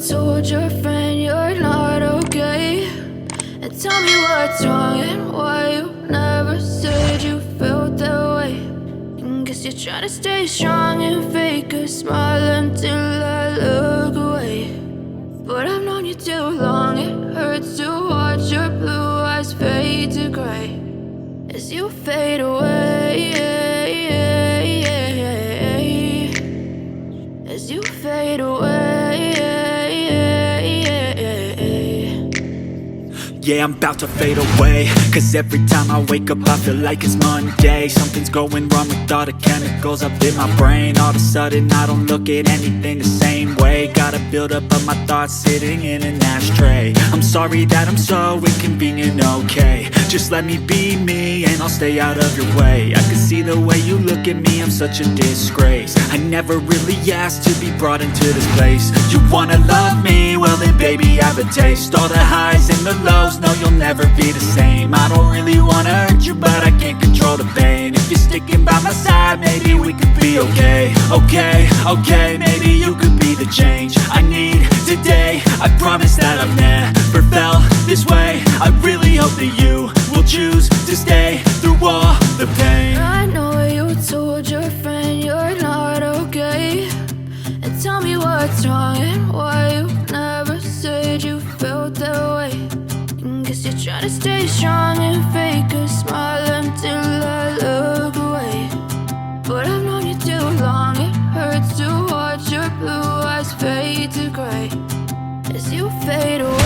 told your friend you're not okay. And tell me what's wrong and why you never said you felt that way. And guess you're trying to stay strong and fake a smile until I look away. But I've known you too long, it hurts to watch your blue eyes fade to gray as you fade away, as you fade away. Yeah, I'm about to fade away, cause every time I wake up I feel like it's Monday. Something's going wrong with all the chemicals up in my brain. All of a sudden I don't look at anything the same way. Gotta build up of my thoughts sitting in an ashtray. I'm sorry that I'm so inconvenient, okay. Just let me be me and I'll stay out of your way. I can see the way you look at me, I'm such a disgrace. I never really asked to be brought into this place. You wanna love me? Well then baby I have a taste. All the highs and the lows, no you'll never be the same. I don't really wanna hurt you but I can't control the pain. If you're sticking by my side maybe we could be okay. Okay, maybe you could be the change I need today. I promise that I've never felt this way. I really hope that you will choose to stay through all the pain. I know you told your friend you're not okay. And tell me what's wrong and why you never said you felt that way. And guess you're trying to stay strong and fake a smile until I look away. But I've known you too long, it hurts to watch your blue eyes fade to gray as you fade away.